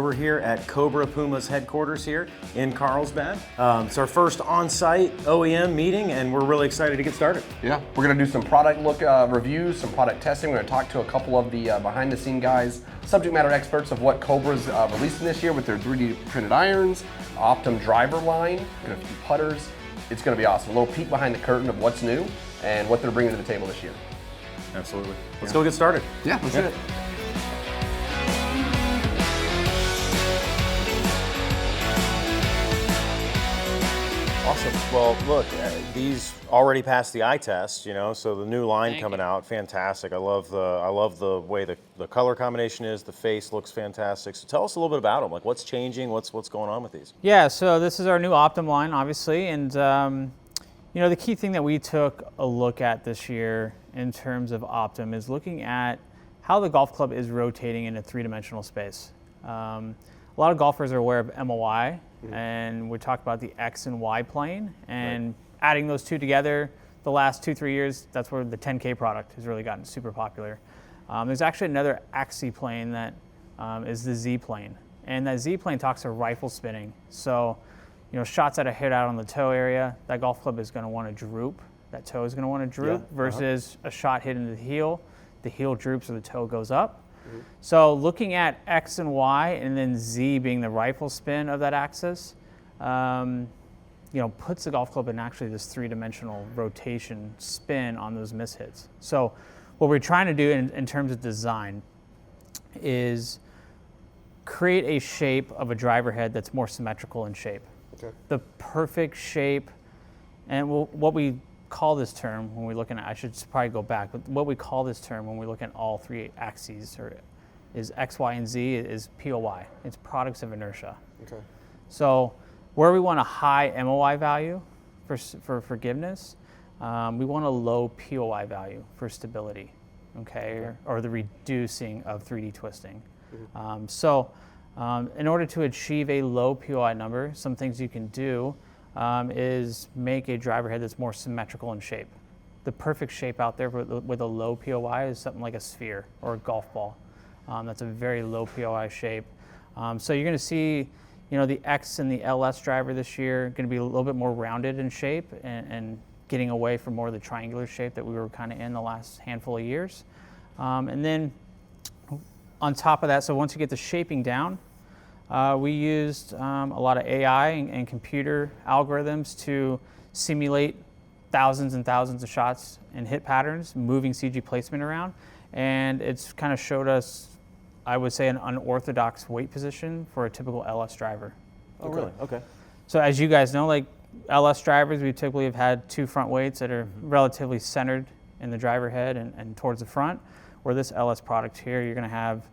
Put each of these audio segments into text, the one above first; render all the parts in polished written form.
we're here at Cobra Puma's headquarters here in Carlsbad. It's our first on-site OEM meeting, and we're really excited to get started. Yeah, we're going to do some product look reviews, some product testing. We're going to talk to a couple of the behind-the-scene guys, subject matter experts of what Cobra's releasing this year with their 3D printed irons, Optimum driver line, and a few putters. It's going to be awesome. A little peek behind the curtain of what's new and what they're bringing to the table this year. Absolutely. Let's go get started. Yeah, let's do it. Awesome. Well, look, these already passed the eye test, you know, so the new line coming out, fantastic. I love the way the color combination is. The face looks fantastic. So tell us a little bit about them. Like, what's changing? What's going on with these? Yeah, so this is our new Optimum line, obviously, and you know, the key thing that we took a look at this year in terms of Optimum is looking at how the golf club is rotating in a three-dimensional space. A lot of golfers are aware of MOI, and we talked about the X and Y plane, and adding those two together the last 2-3 years, that's where the 10K product has really gotten super popular. There's actually another axis plane that is the Z plane, and that Z plane talks to rifle spinning. So, you know, shots that are hit out on the toe area, that golf club is going to want to droop. That toe is going to want to droop versus a shot hit into the heel droops or the toe goes up. So looking at X and Y and then Z being the rifle spin of that axis, you know, puts the golf club in actually this three-dimensional rotation spin on those mishits. So what we're trying to do in terms of design is create a shape of a driver head that's more symmetrical in shape. Okay. The perfect shape, and what we call this term when we're looking at, I should probably go back, but what we call this term when we look at all three axes is X, Y, and Z is POI. It's products of inertia. Okay. So where we want a high MOI value for forgiveness, we want a low POI value for stability, okay, or the reducing of 3D twisting. In order to achieve a low POI number, some things you can do is make a driver head that's more symmetrical in shape. The perfect shape out there with a low POI is something like a sphere or a golf ball. That's a very low POI shape. So you're going to see, you know, the X and the LS driver this year going to be a little bit more rounded in shape and getting away from more of the triangular shape that we were kind of in the last handful of years. And then on top of that, so once you get the shaping down, we used a lot of AI and computer algorithms to simulate thousands and thousands of shots and hit patterns, moving CG placement around. And it's kind of showed us, I would say, an unorthodox weight position for a typical LS driver. Oh, really? Okay. So as you guys know, like LS drivers, we typically have had two front weights that are relatively centered in the driver head and towards the front. Where this LS product here, you're going to have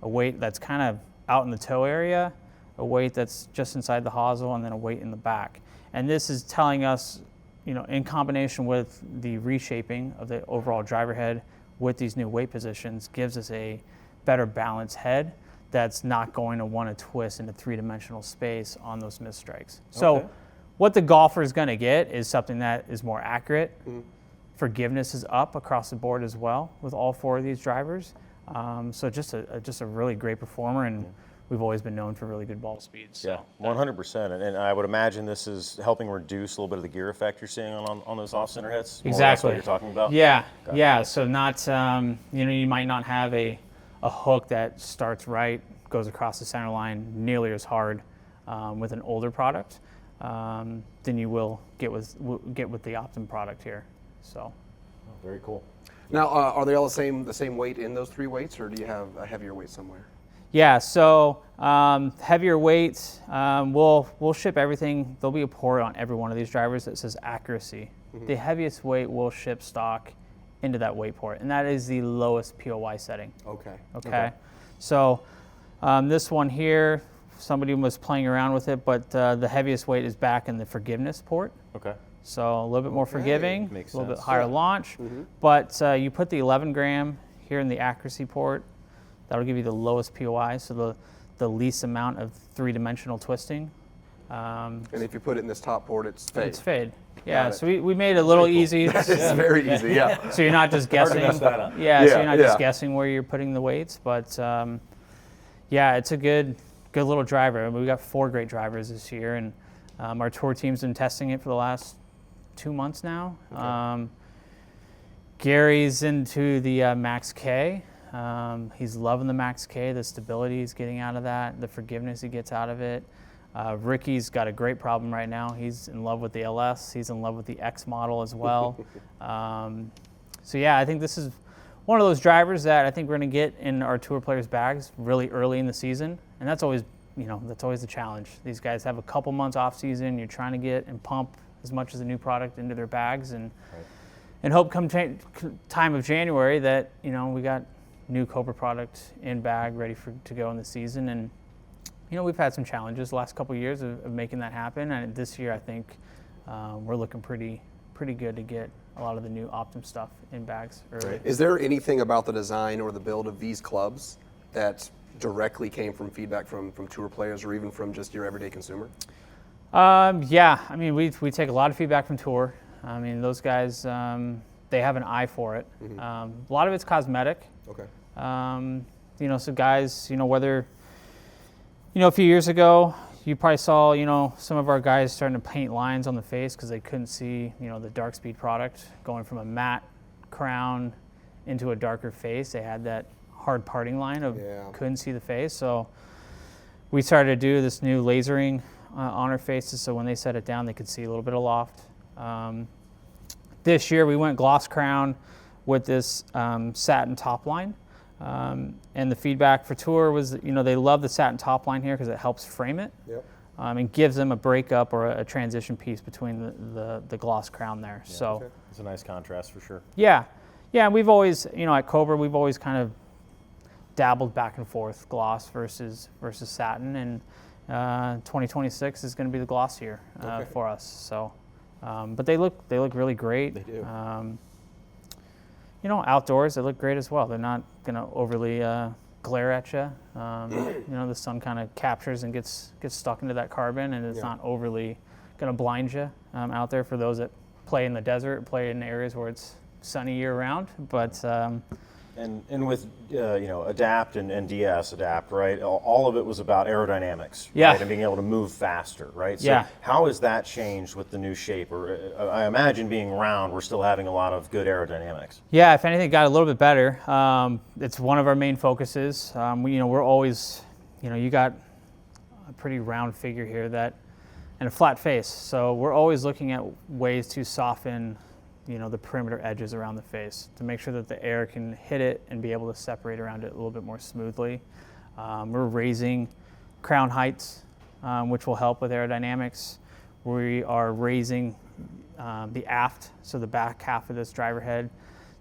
a weight that's kind of out in the toe area, a weight that's just inside the hosel, and then a weight in the back. And this is telling us, you know, in combination with the reshaping of the overall driver head with these new weight positions, gives us a better balanced head that's not going to want to twist into three-dimensional space on those misstrikes. So what the golfer is going to get is something that is more accurate. Forgiveness is up across the board as well with all four of these drivers. So just a really great performer, and we've always been known for really good ball speeds. So. Yeah, 100%. And I would imagine this is helping reduce a little bit of the gear effect you're seeing on those off-center hits. Exactly. What you're talking about. Yeah, yeah. So not, you know, you might not have a hook that starts right, goes across the center line nearly as hard with an older product than you will get with the Optimum product here. So. Very cool. Now, are they all the same weight in those three weights, or do you have a heavier weight somewhere? Yeah, so heavier weights, we'll ship everything. There'll be a port on every one of these drivers that says accuracy. The heaviest weight will ship stock into that weight port, and that is the lowest POI setting. Okay. So this one here, somebody was playing around with it, but the heaviest weight is back in the forgiveness port. Okay. So a little bit more forgiving, Makes a little sense. bit higher launch, but you put the 11 gram here in the accuracy port, that'll give you the lowest POI, so the least amount of three-dimensional twisting. And if you put it in this top port, it's fade. It's fade. Yeah, so we made it a little easy. It's very easy, yeah. So you're not just guessing. Hard to mess that up. So you're not just guessing where you're putting the weights, but yeah, it's a good good little driver. I mean, we got 4 great drivers this year, and our tour team's been testing it for the last 2 months now. Okay. Gary's into the Max-K. He's loving the Max-K, the stability he's getting out of that, the forgiveness he gets out of it. Ricky's got a great problem right now. He's in love with the LS. He's in love with the X model as well. So yeah, I think this is one of those drivers that I think we're going to get in our tour players' bags really early in the season, and that's always, that's always the challenge. These guys have a couple months off season. You're trying to get and pump as much as the new product into their bags, and hope come time of January that we got new Cobra product in bag ready to go in the season. And we've had some challenges the last couple of years of making that happen, and this year I think we're looking pretty good to get a lot of the new Optim stuff in bags early. Is there anything about the design or the build of these clubs that directly came from feedback from tour players or even from just your everyday consumer? Yeah, I mean, we take a lot of feedback from tour. I mean, those guys, they have an eye for it. Mm-hmm. A lot of it's cosmetic. Okay. So guys, whether, a few years ago, you probably saw, some of our guys starting to paint lines on the face because they couldn't see, the dark speed product going from a matte crown into a darker face. They had that hard parting line of couldn't see the face. So we started to do this new lasering on our faces, so when they set it down, they could see a little bit of loft. This year we went gloss crown with this satin top line, and the feedback for tour was, they love the satin top line here because it helps frame it. Yep. And gives them a breakup or a transition piece between the gloss crown there. Yeah, so it's a nice contrast for sure. Yeah, and we've always, at Cobra, we've always kind of dabbled back and forth, gloss versus satin, and 2026 is going to be the gloss year for us. So, but they look really great. They do. Outdoors they look great as well. They're not going to overly glare at you. The sun kind of captures and gets stuck into that carbon, and it's not overly going to blind you out there for those that play in the desert, play in areas where it's sunny year round. But and with adapt and DS adapt, right? All of it was about aerodynamics, yeah, right? And being able to move faster, right? So yeah. How has that changed with the new shape? Or I imagine being round, we're still having a lot of good aerodynamics. Yeah, if anything, it got a little bit better. It's one of our main focuses. We're always, you got a pretty round figure here and a flat face. So we're always looking at ways to soften the perimeter edges around the face to make sure that the air can hit it and be able to separate around it a little bit more smoothly. We're raising crown heights, which will help with aerodynamics. We are raising the aft, so the back half of this driver head,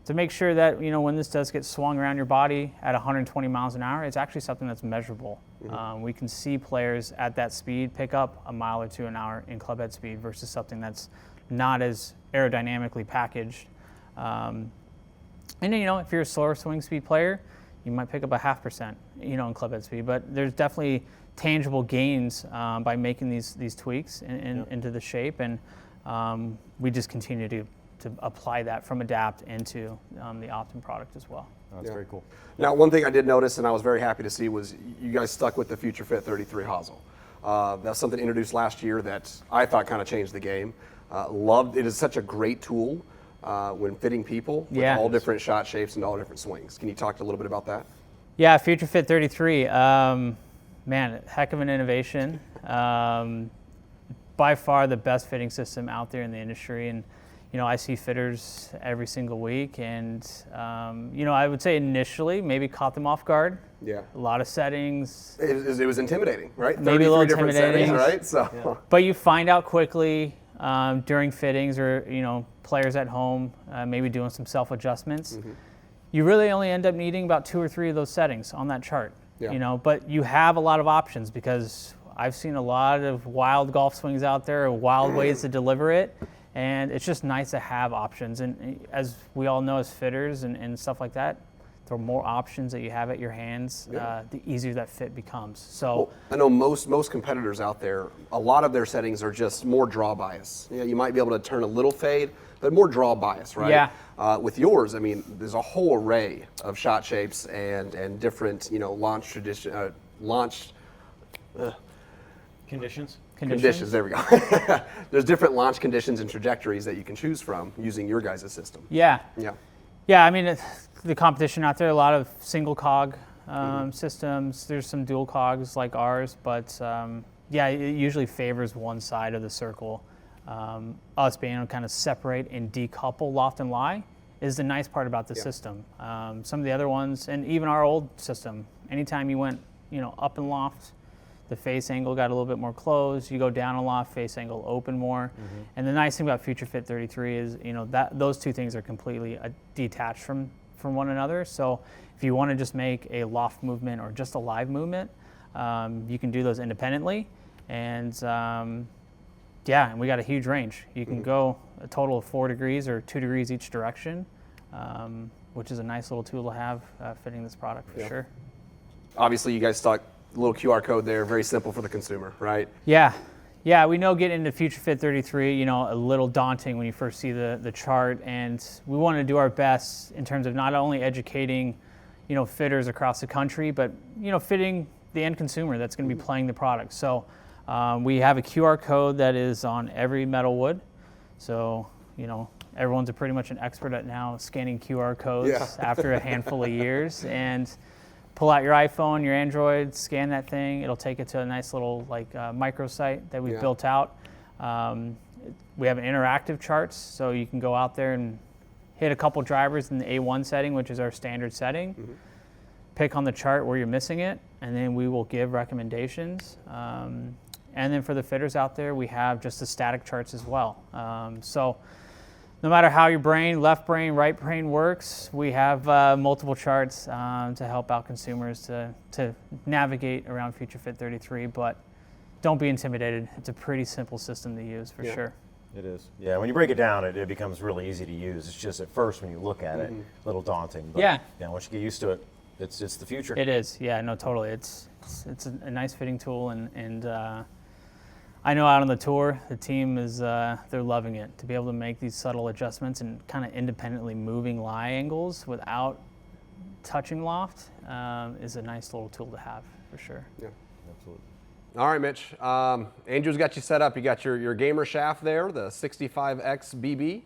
to make sure that when this does get swung around your body at 120 miles an hour, it's actually something that's measurable. Mm-hmm. We can see players at that speed pick up a mile or 2 an hour in club head speed versus something that's not as aerodynamically packaged. And if you're a slower swing speed player, you might pick up a 0.5%, in club head speed. But there's definitely tangible gains by making these tweaks into the shape, and we just continue to apply that from Adapt into the Optim product as well. Oh, that's very cool. Now, one thing I did notice, and I was very happy to see, was you guys stuck with the Future Fit 33 hosel. That's something introduced last year that I thought kind of changed the game. Loved it. Is such a great tool when fitting people with all different shot shapes and all different swings. Can you talk a little bit about that? Yeah, Future Fit 33. Man, heck of an innovation. By far the best fitting system out there in the industry, and I see fitters every single week, and I would say initially maybe caught them off guard. Yeah. A lot of settings. It was intimidating, right? Maybe a little different intimidating, settings, right? So. But you find out quickly during fittings, or players at home maybe doing some self-adjustments. Mm-hmm. You really only end up needing about 2 or 3 of those settings on that chart. Yeah. But you have a lot of options, because I've seen a lot of wild golf swings out there, or wild ways to deliver it, and it's just nice to have options. And as we all know as fitters and stuff like that, the more options that you have at your hands, the easier that fit becomes. So well, I know most competitors out there, a lot of their settings are just more draw bias. You might be able to turn a little fade, but more draw bias, right? Yeah. With yours, I mean, there's a whole array of shot shapes and different, launch Conditions? Conditions, there we go. There's different launch conditions and trajectories that you can choose from using your guys' system. Yeah. Yeah. Yeah, I mean, the competition out there, a lot of single cog systems. There's some dual cogs like ours, but yeah, it usually favors one side of the circle. Us being able to kind of separate and decouple loft and lie is the nice part about the system. Some of the other ones, and even our old system, anytime you went, up in loft, the face angle got a little bit more closed. You go down a loft, face angle open more. And the nice thing about Future Fit 33 is, that those two things are completely detached from one another. So if you want to just make a loft movement or just a live movement, you can do those independently. And yeah, and we got a huge range. You can go a total of 4 degrees or 2 degrees each direction, which is a nice little tool to have fitting this product for sure. Obviously, you guys stuck a little QR code there, very simple for the consumer, right? Yeah. Yeah, we know getting into Future Fit 33, a little daunting when you first see the chart, and we want to do our best in terms of not only educating, fitters across the country, but, fitting the end consumer that's going to be playing the product. So we have a QR code that is on every metal wood. So, everyone's pretty much an expert at now scanning QR codes after a handful of years. And pull out your iPhone, your Android, scan that thing. It'll take it to a nice little microsite that we've built out. We have an interactive charts, so you can go out there and hit a couple drivers in the A1 setting, which is our standard setting. Pick on the chart where you're missing it, and then we will give recommendations. And then for the fitters out there, we have just the static charts as well. So no matter how your brain, left brain, right brain works, we have multiple charts to help out consumers to navigate around Future Fit 33, but don't be intimidated. It's a pretty simple system to use for sure. It is. Yeah, when you break it down, it becomes really easy to use. It's just at first when you look at it, a little daunting. But once you get used to it, it's the future. It is. Yeah, no, totally. It's a nice fitting tool, and I know out on the tour, the team is they're loving it. To be able to make these subtle adjustments and kind of independently moving lie angles without touching loft is a nice little tool to have for sure. Yeah, absolutely. All right, Mitch. Andrew's got you set up. You got your gamer shaft there, the 65X BB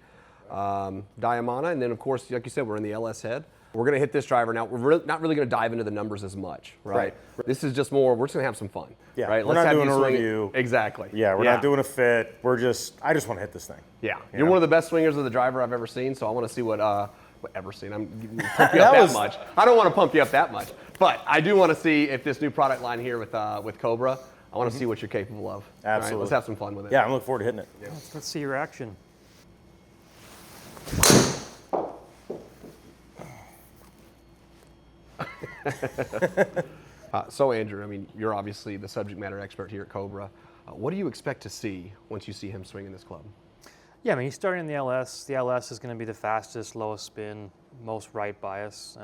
Diamana, and then of course, like you said, we're in the LS head. We're going to hit this driver now. We're not really going to dive into the numbers as much, right? This is just more, we're just going to have some fun. Yeah, right? We're not doing a review. Exactly. Yeah, we're not doing a fit. I just want to hit this thing. Yeah. You're one of the best swingers of the driver I've ever seen, so I want to see what ever seen. I'm pump you up that much. I don't want to pump you up that much, but I do want to see if this new product line here with COBRA, I want to see what you're capable of. Absolutely. All right, let's have some fun with it. Yeah, I'm looking forward to hitting it. Yeah. Let's see your action. So Andrew, I mean, you're obviously the subject matter expert here at COBRA. What do you expect to see once you see him swing in this club? Yeah, I mean, he's starting in the LS. The LS is going to be the fastest, lowest spin, most right bias.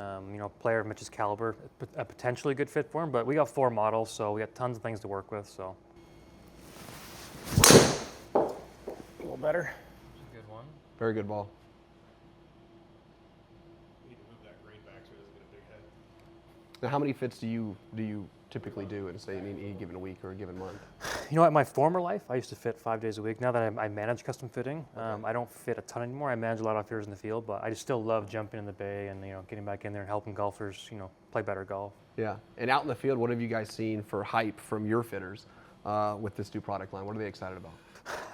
Player of Mitch's caliber, a potentially good fit for him, but we got 4 models, so we got tons of things to work with, so. A little better. Good one. Very good ball. Now, how many fits do you typically do in, say, in any given week or a given month? You know, at my former life, I used to fit 5 days a week. Now that I manage custom fitting, I don't fit a ton anymore. I manage a lot of fitters in the field, but I just still love jumping in the bay and getting back in there and helping golfers play better golf. Yeah, and out in the field, what have you guys seen for hype from your fitters with this new product line? What are they excited about?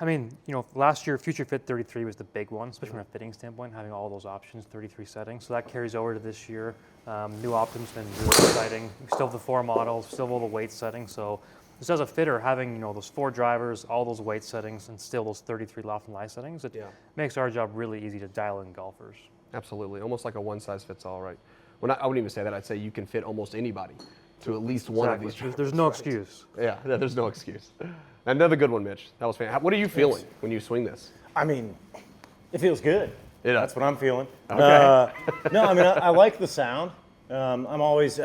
I mean, last year Future Fit 33 was the big one, especially from a fitting standpoint, having all those options, 33 settings. So that carries over to this year. New Optimum's been really exciting. We still have the 4 models, still have all the weight settings. So just as a fitter, having those 4 drivers, all those weight settings, and still those 33 loft and lie settings, it makes our job really easy to dial in golfers. Absolutely, almost like a one-size-fits-all, right? Well, I wouldn't even say that. I'd say you can fit almost anybody to at least one of these drivers. There's no excuse. Yeah, there's no excuse. Another good one, Mitch. That was fantastic. What are you feeling when you swing this? I mean, it feels good. Yeah. That's what I'm feeling. Okay. No, I mean, I like the sound. I'm always,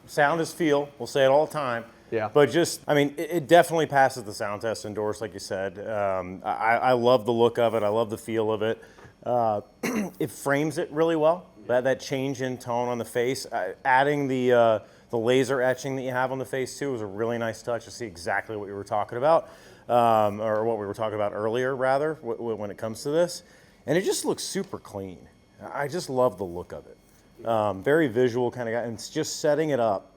sound is feel. We'll say it all the time. Yeah. But just, I mean, it definitely passes the sound test indoors, like you said. I love the look of it. I love the feel of it. It frames it really well. That change in tone on the face, adding the The laser etching that you have on the face too was a really nice touch to see exactly what we were talking about, or what we were talking about earlier rather, when it comes to this. And it just looks super clean. I just love the look of it. Very visual kind of guy, and it's just setting it up.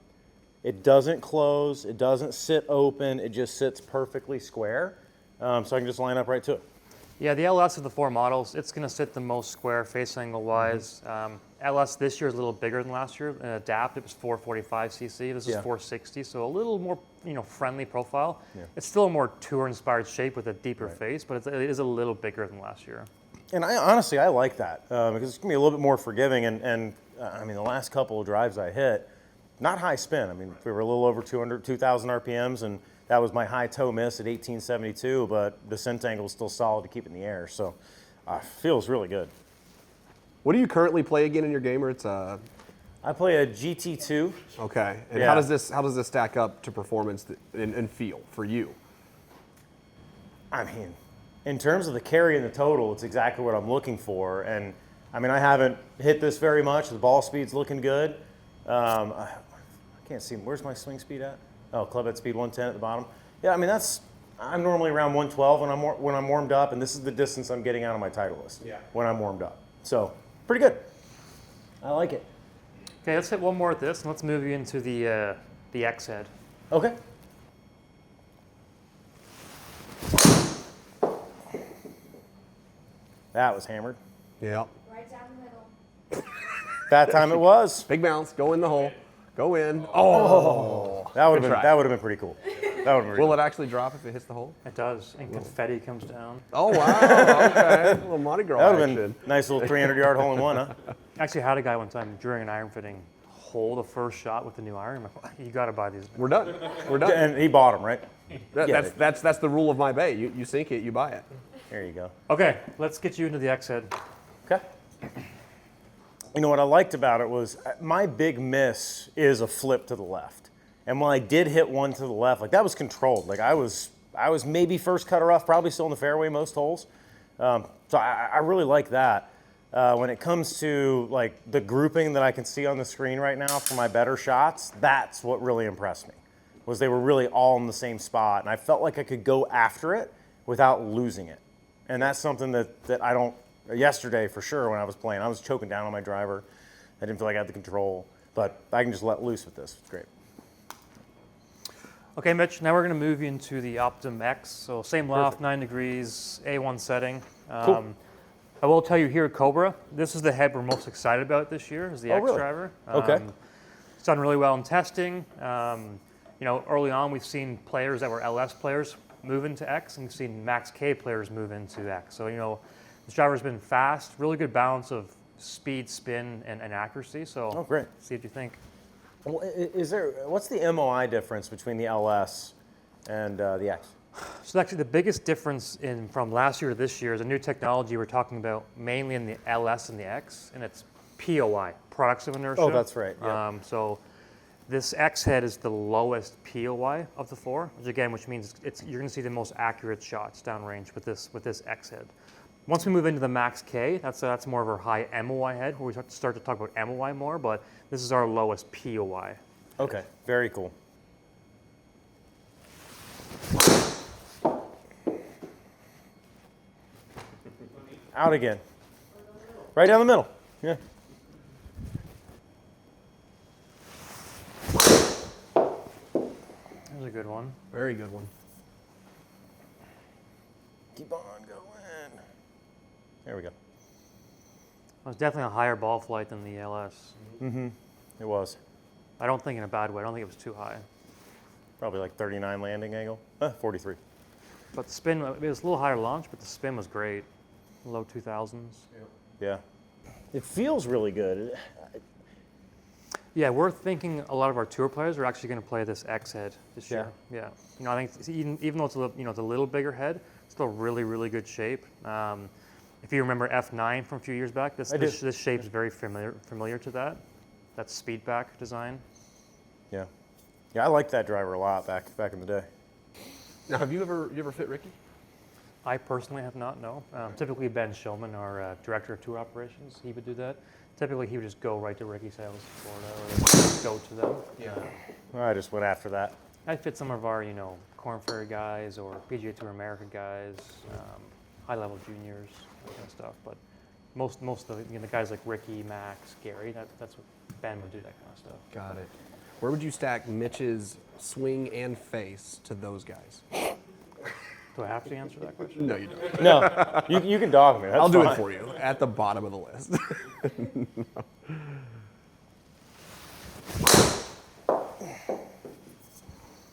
It doesn't close, it doesn't sit open, it just sits perfectly square. So I can just line up right to it. Yeah, the LS of the 4 models, it's going to sit the most square face angle wise. LS this year is a little bigger than last year. Adapt, it was 445 cc. This is 460, so a little more friendly profile. It's still a more tour inspired shape with a deeper face, but it is a little bigger than last year. And honestly, I like that because it's going to be a little bit more forgiving. And I mean, the last couple of drives I hit, not high spin. I mean, we were a little over 2,000 RPMs, and that was my high toe miss at 1872, but descent angle is still solid to keep it in the air. So feels really good. What do you currently play again in your gamer? It's I play a GT2. Okay. And Yeah. how does this stack up to performance and feel for you? I mean, in terms of the carry and the total, it's exactly what I'm looking for. And I mean, I haven't hit this very much. The ball speed's looking good. I can't see, where's my swing speed at? Oh, club head speed 110 at the bottom. Yeah, I mean, I'm normally around 112 when I'm warmed up, and this is the distance I'm getting out of my Titleist when I'm warmed up. So, pretty good. I like it. Okay, let's hit one more at this, and let's move you into the X head. Okay. That was hammered. Yeah. Right down the middle. That time it was. Big bounce, go in the hole, go in. Oh. That would Good have try. been pretty cool. That would have been Will it actually drop if it hits the hole? It does, and confetti comes down. Oh, wow. Okay. A little Mardi Gras That would have action. been a nice little 300-yard hole in one, huh? Actually, I had a guy one time during an iron fitting hole the first shot with the new iron. I'm like, you got to buy these. We're done. We're done. And he bought them, right? That's the rule of my bay. You sink it, you buy it. There you go. Okay, let's get you into the X head. Okay. You know what I liked about it was my big miss is a flip to the left. And when I did hit one to the left, like that was controlled. Like I was maybe first cutter off, probably still in the fairway most holes. So I really like that. When it comes to like the grouping that I can see on the screen right now for my better shots, that's what really impressed me. Was they were really all in the same spot, and I felt like I could go after it without losing it. And that's something that I don't. Yesterday for sure when I was playing, I was choking down on my driver. I didn't feel like I had the control, but I can just let loose with this. It's great. Okay, Mitch, now we're going to move you into the Optimum X. So same loft, 9 degrees, A1 setting. Cool. I will tell you here at Cobra, this is the head we're most excited about this year, is the X really? driver. Okay. It's done really well in testing. Early on we've seen players that were LS players move into X, and we've seen Max-K players move into X. So, this driver's been fast, really good balance of speed, spin, and accuracy. So, Great. see what you think. Well, what's the MOI difference between the LS and the X? So actually the biggest difference from last year to this year is a new technology we're talking about mainly in the LS and the X, and it's POI, products of inertia. Oh, that's right. Yeah. So this X head is the lowest POI of the 4, which means you're going to see the most accurate shots downrange with this X head. Once we move into the Max-K, that's more of our high MOI head, where we start to talk about MOI more, but this is our lowest POI. Okay, very cool. Out again. Right down the middle. Yeah. There's a good one. Very good one. Keep on going. There we go. It was definitely a higher ball flight than the LS. Mm-hmm. It was. I don't think in a bad way. I don't think it was too high. Probably like 39 landing angle. 43. But the spin, it was a little higher launch, but the spin was great. Low 2000s. Yeah. It feels really good. Yeah, we're thinking a lot of our tour players are actually going to play this X head this year. Yeah. Yeah. I think even though it's it's a little bigger head, it's still really, really good shape. If you remember F9 from a few years back, this shape's very familiar to that. That speed back design. Yeah. Yeah, I liked that driver a lot back in the day. Now, have you ever fit Ricky? I personally have not, no. Typically Ben Shulman, our director of tour operations, he would do that. Typically he would just go right to Ricky Sales in Florida or just go to them. I just went after that. I'd fit some of our, Corn Ferry guys or PGA Tour America guys, high-level juniors, that kind of stuff. But most of the guys like Ricky, Max, Gary, that's what Ben would do, that kind of stuff. Got it. Where would you stack Mitch's swing and face to those guys? Do I have to answer that question? No, you don't. No, you can dog me. That's I'll do fine. it for you at the bottom of the list.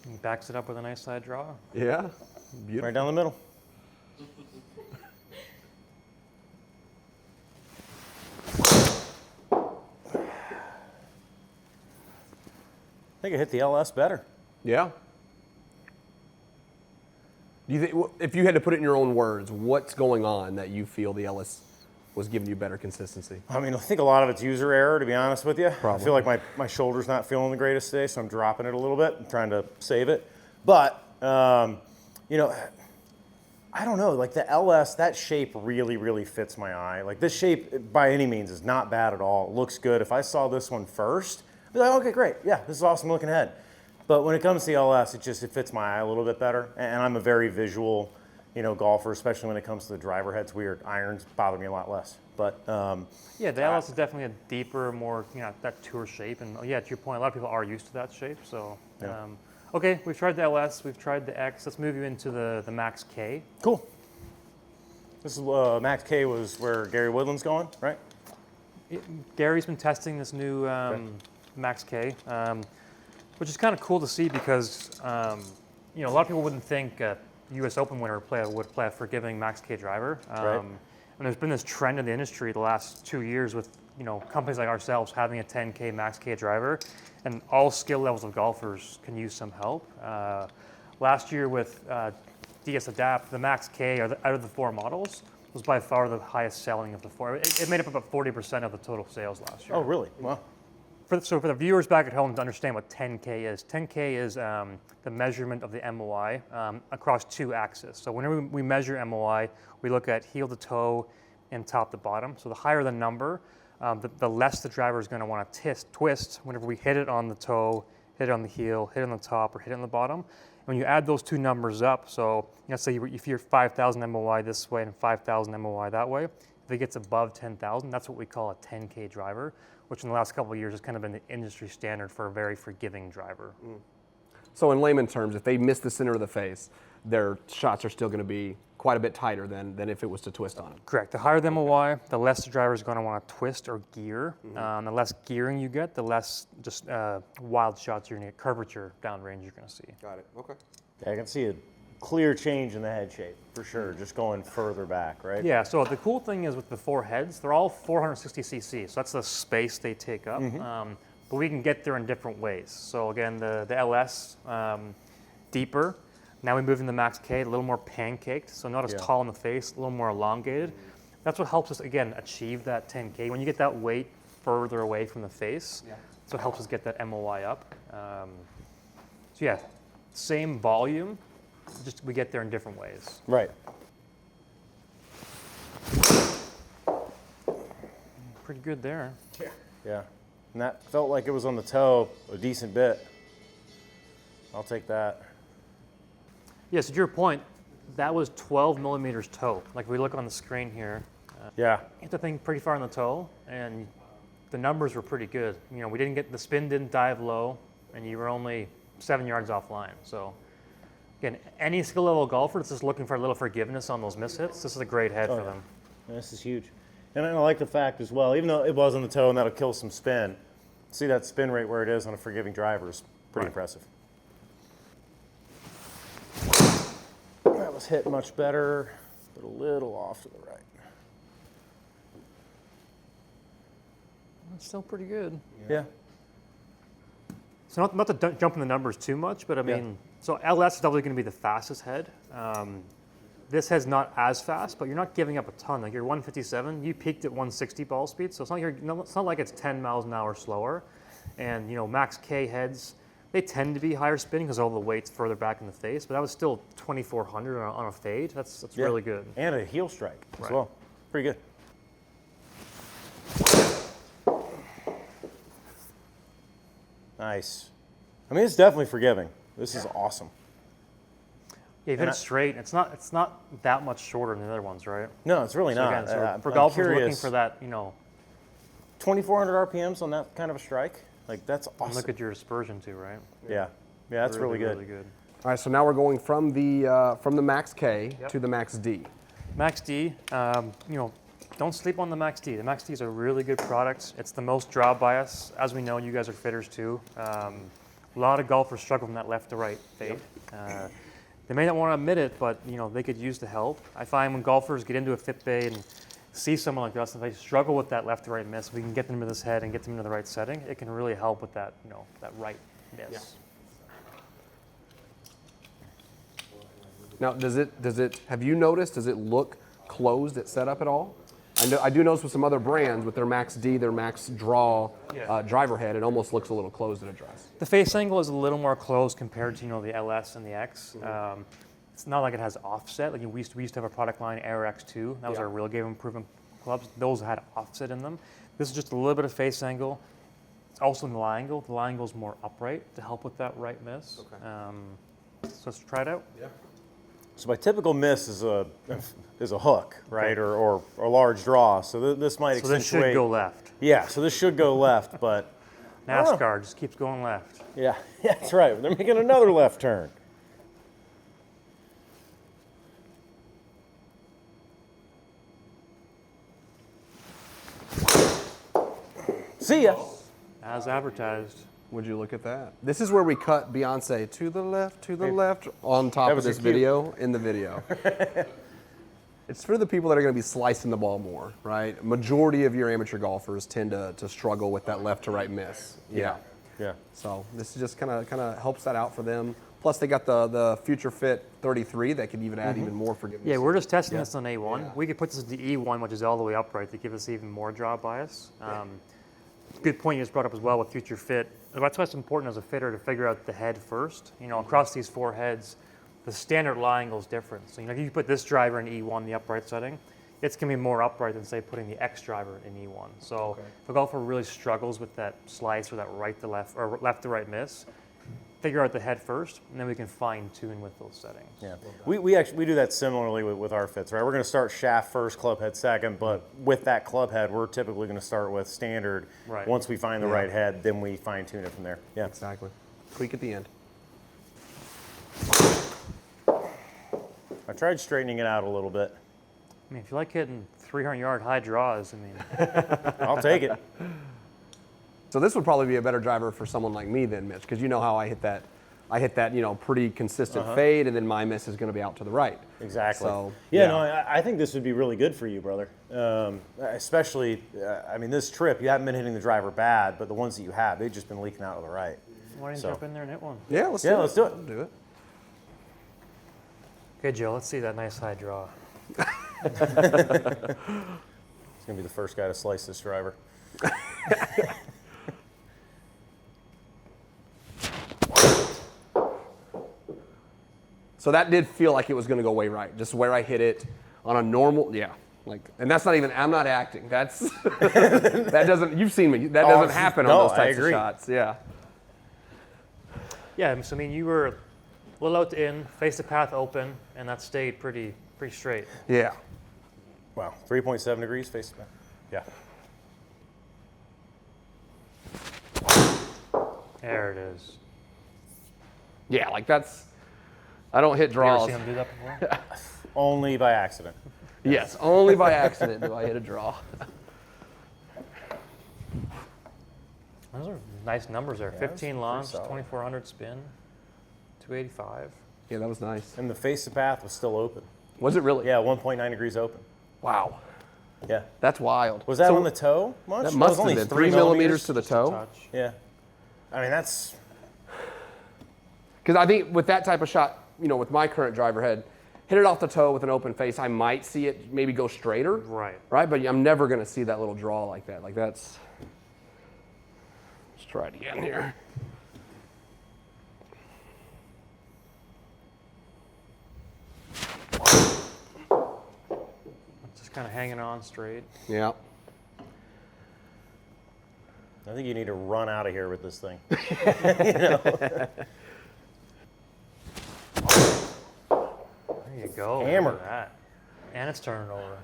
He backs it up with a nice side draw. Yeah, beautiful. Right down the middle. I think I hit the LS better. Yeah. Do you think, if you had to put it in your own words, what's going on that you feel the LS was giving you better consistency? I mean, I think a lot of it's user error, to be honest with you. Probably. I feel like my shoulder's not feeling the greatest today, so I'm dropping it a little bit. I'm trying to save it. But, I don't know, like the LS, that shape really, really fits my eye. Like this shape, by any means, is not bad at all. It looks good. If I saw this one first, I'd be like, okay, great. Yeah, this is awesome looking ahead. But when it comes to the LS, it fits my eye a little bit better. And I'm a very visual, golfer, especially when it comes to the driver head. It's weird. Irons bother me a lot less. But yeah, the LS is definitely a deeper, more that tour shape. And yeah, to your point, a lot of people are used to that shape. So Yeah. okay, we've tried the LS, we've tried the X. Let's move you into the Max-K. cool. This is Max-K was where Gary Woodland's going, right? Gary's been testing this new Max-K, which is kind of cool to see because a lot of people wouldn't think a U.S. Open winner would play a forgiving Max-K driver. Right. And there's been this trend in the industry the last 2 years with companies like ourselves having a 10K Max-K driver, and all skill levels of golfers can use some help. Last year with DS Adapt, the Max-K out of the 4 models was by far the highest selling of the 4. It made up about 40% of the total sales last year. Oh, really? Wow. So for the viewers back at home to understand what 10K is, 10K is the measurement of the MOI across 2 axes. So whenever we measure MOI, we look at heel to toe and top to bottom. So the higher the number, the less the driver is going to want to twist whenever we hit it on the toe, hit it on the heel, hit it on the top, or hit it on the bottom. When you add those 2 numbers up, so let's say if you're 5,000 MOI this way and 5,000 MOI that way, if it gets above 10,000, that's what we call a 10K driver, which in the last couple of years has kind of been the industry standard for a very forgiving driver. So in layman terms, if they miss the center of the face, their shots are still going to be quite a bit tighter than if it was to twist on them. Correct. The higher the MOI, the less the driver is going to want to twist or gear. The less gearing you get, the less just wild shots you're going to get, curvature downrange you're going to see. Got it. Okay. Yeah, I can see a clear change in the head shape, for sure, just going further back, right? Yeah, so the cool thing is with the 4 heads, they're all 460 cc, so that's the space they take up. But we can get there in different ways. So again, the LS, deeper. Now we move into the Max-K, a little more pancaked, so not as tall in the face, a little more elongated. That's what helps us, again, achieve that 10K. When you get that weight further away from the face, so it helps us get that MOI up. So yeah, same volume, just we get there in different ways. Right. Pretty good there. Yeah. And that felt like it was on the toe a decent bit. I'll take that. Yeah, so to your point, that was 12 millimeters toe. Like we look on the screen here, Yeah. you have to think pretty far on the toe, and the numbers were pretty good. The spin didn't dive low, and you were only 7 yards offline. So again, any skill level golfer that's just looking for a little forgiveness on those mishits, this is a great head for them. This is huge. And I like the fact as well, even though it was on the toe and that'll kill some spin, see that spin rate where it is on a forgiving driver is pretty impressive. That was hit much better, but a little off to the right. It's still pretty good. Yeah. So not to jump in the numbers too much, but I mean, so LS is definitely going to be the fastest head. This head's not as fast, but you're not giving up a ton. Like you're 157, you peaked at 160 ball speed, so it's not like it's 10 miles an hour slower. And Max-K heads, They tend to be higher spinning because all the weight's further back in the face, but that was still 2,400 on a fade. That's really good. And a heel strike as Right. well. Pretty good. Nice. I mean, it's definitely forgiving. This is awesome. Yeah, if you hit it straight, it's not that much shorter than the other ones, right? No, it's really So not. again, so I'm for golfers looking curious, for that, you know, 2,400 RPMs on that kind of a strike? Like, that's and awesome. look at your dispersion too, right? Yeah, that's really good. Really good. All right, so now we're going from the Max-K to the Max-D. Max-D, you know, don't sleep on the Max-D. The Max-D is a really good product. It's the most draw bias. As we know, you guys are fitters too. A lot of golfers struggle from that left to right fade. They may not want to admit it, but you know they could use the help. I find when golfers get into a fit bay and see someone like us, and they struggle with that left to right miss, we can get them to this head and get them into the right setting. It can really help with that, you know, that right miss. Yeah. Now, does it? Have you noticed? Does it look closed at setup at all? I do notice with some other brands with their Max-D, their Max Draw driver head, it almost looks a little closed at address. The face angle is a little more closed compared to, you know, the LS and the X. It's not like it has offset. Like we used to have a product line, Air X2. That was our real game improvement clubs. Those had offset in them. This is just a little bit of face angle. It's also in the lie angle. The lie angle is more upright to help with that right miss. Okay. So let's try it out. Yeah. So my typical miss is a hook, right, or a large draw. So this might So accentuate. this should go left. Yeah, so this should go left, but NASCAR just keeps going left. yeah, that's right. They're making another left turn. See ya. As advertised. Would you look at that? This is where we cut Beyonce to the left, on top That of was this your cue. video, in the video. It's for the people that are going to be slicing the ball more, right? Majority of your amateur golfers tend to struggle with that left to right miss. Yeah. Yeah. So this is just kind of helps that out for them. Plus they got the Future Fit 33 that could even add even more forgiveness. Yeah, we're just testing this on A1. We could put this into E1, which is all the way upright, to give us even more draw bias. Good point you just brought up as well with Future Fit. That's why it's important as a fitter to figure out the head first. You know, across these four heads, the standard lie angle is different. So, you know, if you put this driver in E1, the upright setting, it's going to be more upright than, say, putting the X driver in E1. So if a golfer really struggles with that slice or that right to left or left to right miss, figure out the head first, and then we can fine tune with those settings. Yeah, we actually do that similarly with our fits, right? We're going to start shaft first, club head second, but with that club head, we're typically going to start with standard. Right. Once we find the right head, then we fine tune it from there. Yeah, Exactly. Tweak at the end. I tried straightening it out a little bit. I mean, if you like hitting 300-yard high draws, I mean, I'll take it. So this would probably be a better driver for someone like me then, Mitch, because you know how I hit that, you know, pretty consistent fade, and then my miss is going to be out to the right. Exactly. So, yeah, no, I think this would be really good for you, brother. Especially, I mean, this trip, you haven't been hitting the driver bad, but the ones that you have, they've just been leaking out to the right. why don't you So- jump in there and hit one? Yeah, let's Yeah, do it. let's do it. We'll do it. Okay, Joe, let's see that nice high draw. He's going to be the first guy to slice this driver. So that did feel like it was going to go way right, just where I hit it on a normal, and that's not even, I'm not acting. That's, that doesn't, you've seen me, that doesn't happen on no, those types I of agree. shots, yeah. Yeah, so I mean, you were a little out to in, face the path open, and that stayed pretty straight. Yeah. Wow, 3.7 degrees face back. Yeah. There it is. Yeah, like that's, I don't hit You ever draws. seen him do that before? Only by accident. Yes, only by accident do I hit a draw. Those are nice numbers there. Yeah, 15 that's pretty launch, solid. 2,400 spin, 285. Yeah, that was nice. And the face of path was still open. Was it really? Yeah, 1.9 degrees open. Wow. Yeah. That's wild. Was that So on the toe much? That was must have only been 3 3 millimeters to the Just a toe. touch. Yeah. I mean, that's, Because I think with that type of shot, you know, with my current driver head, hit it off the toe with an open face, I might see it maybe go straighter. Right. Right? But I'm never going to see that little draw like that. Like that's, let's try it again here. kind of hanging on straight. Yeah. I think you need to run out of here with this thing. There you go. Hammer. Look at that. And it's turning over.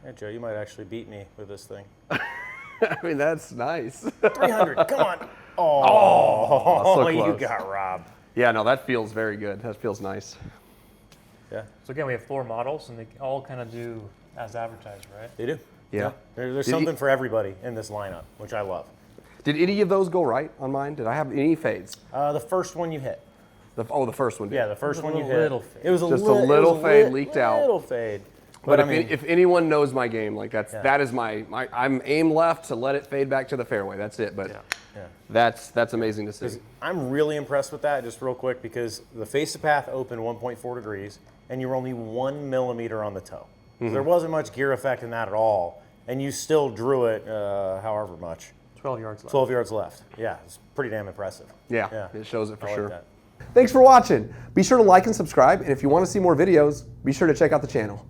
Yeah, Joe, you might actually beat me with this thing. I mean, that's nice. 300, come on. Oh, so you close. got robbed. Yeah, no, that feels very good. That feels nice. Yeah, So again, we have 4 models, and they all kind of do as advertised, right? they do. Yeah. There's Did something you- for everybody in this lineup, which I love. Did any of those go right on mine? Did I have any fades? The first one you hit. The first one did. Yeah, the first one you hit. little fade. It was Just a little fade leaked out. Little fade. But I if, mean, if anyone knows my game, like that is my I'm aim left to let it fade back to the fairway. That's it. But yeah. that's amazing to see. I'm really impressed with that, just real quick, because the face of path opened 1.4 degrees, and you were only 1 millimeter on the toe. So there wasn't much gear effect in that at all, and you still drew it however much. 12 yards left. 12 yards left. Yeah, it's pretty damn impressive. Yeah, it shows it for I like sure. that. Thanks for watching. Be sure to like and subscribe, and if you want to see more videos, be sure to check out the channel.